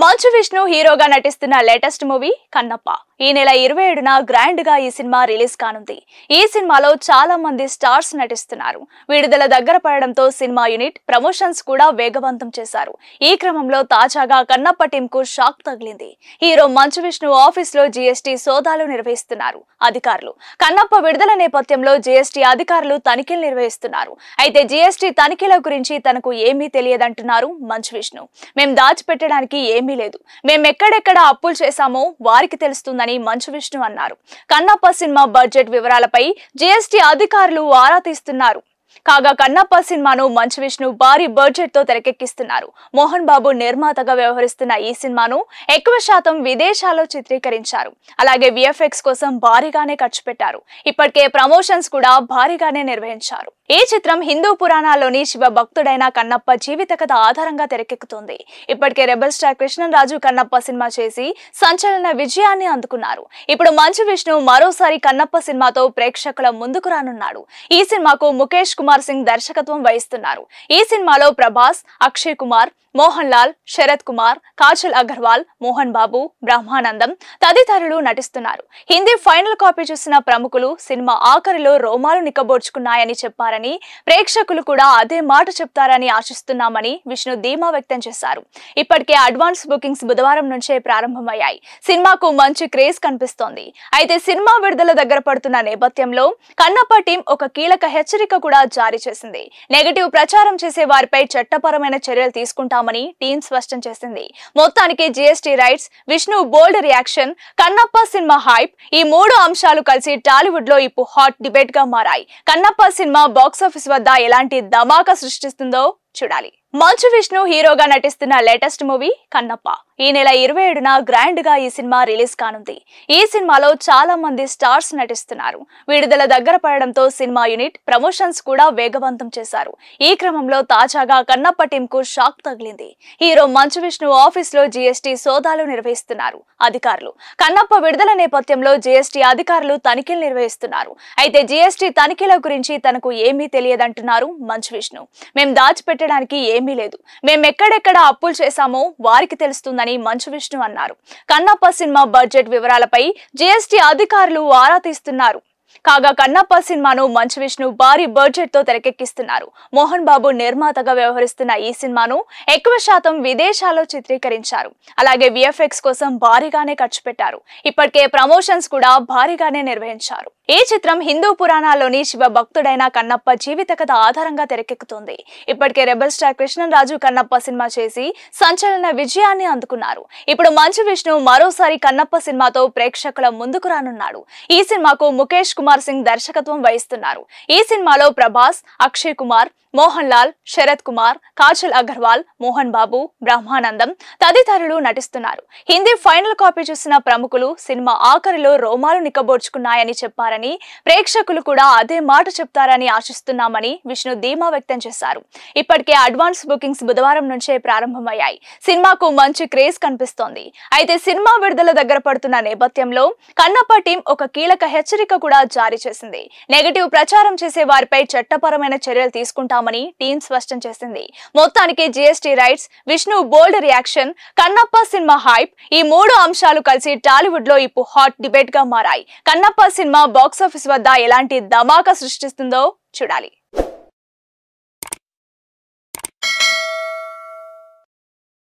మంచు విష్ణు హీరోగా నటిస్తున్న latest movie Kannappa ఈ నెల 27న గ్రాండ్ గా ఈ సినిమా రిలీజ్ కానుంది. ఈ సినిమాలో చాలా మంది స్టార్స్ నటిస్తున్నారు. విడుదల దగ్గర పడడంతో సినిమా యూనిట్ ప్రమోషన్స్ కూడా వేగవంతం చేశారు. ఈ క్రమంలో తాజాగా కన్నప్ప టీమ్ కు షాక్ తగిలింది. హీరో మంచు విష్ణు ఆఫీస్ లో జీఎస్టీ సోదాలు నిర్వహిస్తున్నారు అధికారులు. కన్నప్ప విడుదల నేపథ్యంలో జీఎస్టీ అధికారులు తనిఖీలు నిర్వహిస్తున్నారు. అయితే జీఎస్టీ తనిఖీల గురించి తనకు ఏమీ తెలియదంటున్నారు మంచు విష్ణు. మేం దాచిపెట్టడానికి ఏమీ లేదు. మేమెక్కడెక్కడ అప్పులు చేశామో వారికి తెలుస్తుందని మంచు విష్ణు అన్నారు. కన్నప్ప సినిమా బడ్జెట్ వివరాలపై జీఎస్టీ అధికారులు ఆరా తీస్తున్నారు. కాగా కన్నప్ప సినిమాను మంచు విష్ణు భారీ బడ్జెట్ తో తెరకెక్కిస్తున్నారు. మోహన్ బాబు నిర్మాతగా వ్యవహరిస్తున్న ఈ సినిమాను ఎక్కువ శాతం విదేశాల్లో చిత్రీకరించారు. అలాగే విఎఫ్ఎక్స్ కోసం భారీగానే ఖర్చు పెట్టారు. ఇప్పటికే ప్రమోషన్స్ కూడా భారీగానే నిర్వహించారు. ఈ చిత్రం హిందూ పురాణాల్లోని శివ భక్తుడైన కన్నప్ప జీవిత కథ ఆధారంగా తెరకెక్కుతోంది. ఇప్పటికే rebel star Krishnaraju Kannappa cinema చేసి సంచలన విజయాన్ని అందుకున్నారు. ఇప్పుడు మంచు విష్ణు మరోసారి కన్నప్ప సినిమాతో ప్రేక్షకుల ముందుకు రానున్నాడు. ఈ సినిమాకు ముఖేష్ కుమార్ సింగ్ దర్శకత్వం వహిస్తున్నారు. ఈ సినిమాలో ప్రభాస్, అక్షయ్ కుమార్, మోహన్ లాల్, శరత్ కుమార్, కాజల్ అగర్వాల్, మోహన్ బాబు, బ్రహ్మానందం తదితరులు నటిస్తున్నారు. హిందీ ఫైనల్ కాపీ చూసిన ప్రముఖులు సినిమా ఆఖరిలో రోమాలు నిక్కబోర్చుకున్నాయని చెప్పారని, ప్రేక్షకులు కూడా అదే మాట చెప్తారని ఆశిస్తున్నామని విష్ణు ధీమా వ్యక్తం చేశారు. ఇప్పటికే అడ్వాన్స్ బుకింగ్స్ బుధవారం నుంచే ప్రారంభమయ్యాయి. సినిమాకు మంచి క్రేజ్ కనిపిస్తోంది. అయితే సినిమా విడుదల దగ్గర పడుతున్న నేపథ్యంలో కన్నప్ప టీం ఒక కీలక హెచ్చరిక కూడా జారీ చేసింది. నెగటివ్ ప్రచారం చేసే వారిపై చట్టపరమైన చర్యలు తీసుకుంటామని టీం స్పష్టం చేసింది. మొత్తానికి జీఎస్టీ రైట్స్, విష్ణు బోల్డ్ రియాక్షన్, కన్నప్ప సినిమా హైప్ ఈ మూడు అంశాలు కలిసి టాలీవుడ్ లో ఇప్పుడు హాట్ డిబేట్ గా మారాయి. కన్నప్ప సినిమా బాక్సాఫీస్ వద్ద ఎలాంటి ధమాకా సృష్టిస్తుందో చూడాలి. మంచు విష్ణు హీరోగా నటిస్తున్న లేటెస్ట్ మూవీ కన్నప్ప ఈ నెల 27న గ్రాండ్ గా ఈ సినిమా రిలీజ్ కానుంది. ఈ సినిమాలో చాలా మంది స్టార్స్ నటిస్తున్నారు. విడుదల దగ్గర పడడంతో సినిమా యూనిట్ ప్రమోషన్స్ కూడా వేగవంతం చేశారు. ఈ క్రమంలో తాజాగా కన్నప్ప టీమ్ కు షాక్ తగిలింది. హీరో మంచు విష్ణు ఆఫీస్ లో జీఎస్టీ సోదాలు నిర్వహిస్తున్నారు అధికారులు. కన్నప్ప విడుదల నేపథ్యంలో జీఎస్టీ అధికారులు తనిఖీలు నిర్వహిస్తున్నారు. అయితే జీఎస్టీ తనిఖీల గురించి తనకు ఏమీ తెలియదంటున్నారు మంచు విష్ణు. మేం దాచిపెట్టడానికి ఏమీ లేదు. మేమెక్కడెక్కడ అప్పులు చేశామో వారికి తెలుస్తుందని మంచు విష్ణు అన్నారు. కన్నప్ప సినిమా బడ్జెట్ వివరాలపై జీఎస్టీ అధికారులు ఆరా తీస్తున్నారు. కాగా కన్నప్ప సినిమాను మంచు విష్ణు భారీ బడ్జెట్ తో తెరకెక్కిస్తున్నారు. మోహన్ బాబు నిర్మాతగా వ్యవహరిస్తున్న ఈ సినిమాను ఎక్కువ శాతం విదేశాల్లో చిత్రీకరించారు. అలాగే విఎఫ్ఎక్స్ కోసం భారీగానే ఖర్చు పెట్టారు. ఇప్పటికే ప్రమోషన్స్ కూడా భారీగానే నిర్వహించారు. ఈ చిత్రం హిందూ పురాణాల్లోని శివ భక్తుడైన కన్నప్ప జీవిత కథ ఆధారంగా తెరకెక్కుతోంది. ఇప్పటికే rebel star Krishnaraju Kannappa cinema చేసి సంచలన విజయాన్ని అందుకున్నారు. ఇప్పుడు మంచు విష్ణు మరోసారి కన్నప్ప సినిమాతో ప్రేక్షకుల ముందుకు రానున్నాడు. ఈ సినిమాకు ముఖేష్ కుమార్ సింగ్ దర్శకత్వం వహిస్తున్నారు. ఈ సినిమాలో ప్రభాస్, అక్షయ్ కుమార్, మోహన్ లాల్, శరత్ కుమార్, కాజల్ అగర్వాల్, మోహన్ బాబు, బ్రహ్మానందం తదితరులు నటిస్తున్నారు. హిందీ ఫైనల్ కాపీ చూసిన ప్రముఖులు సినిమా ఆఖరిలో రోమాలు నిక్కబోర్చుకున్నాయని చెప్పారని, ప్రేక్షకులు కూడా అదే మాట చెప్తారని ఆశిస్తున్నామని విష్ణు ధీమా వ్యక్తం చేశారు. ఇప్పటికే అడ్వాన్స్ బుకింగ్స్ బుధవారం నుంచే ప్రారంభమయ్యాయి. సినిమాకు మంచి క్రేజ్ కనిపిస్తోంది. అయితే సినిమా విడుదల దగ్గర పడుతున్న నేపథ్యంలో కన్నప్ప టీం ఒక కీలక హెచ్చరిక కూడా జారీ చేసింది. నెగటివ్ ప్రచారం చేసే వారిపై చట్టపరమైన చర్యలు తీసుకుంటామని టీం స్పష్టం చేసింది. మొత్తానికి జీఎస్టీ రైట్స్, విష్ణు బోల్డ్ రియాక్షన్, కన్నప్ప సినిమా హైప్ ఈ మూడు అంశాలు కలిసి టాలీవుడ్ లో ఇప్పుడు హాట్ డిబేట్ గా మారాయి. కన్నప్ప సినిమా బాక్సాఫీస్ వద్ద ఎలాంటి ధమాకా సృష్టిస్తుందో చూడాలి.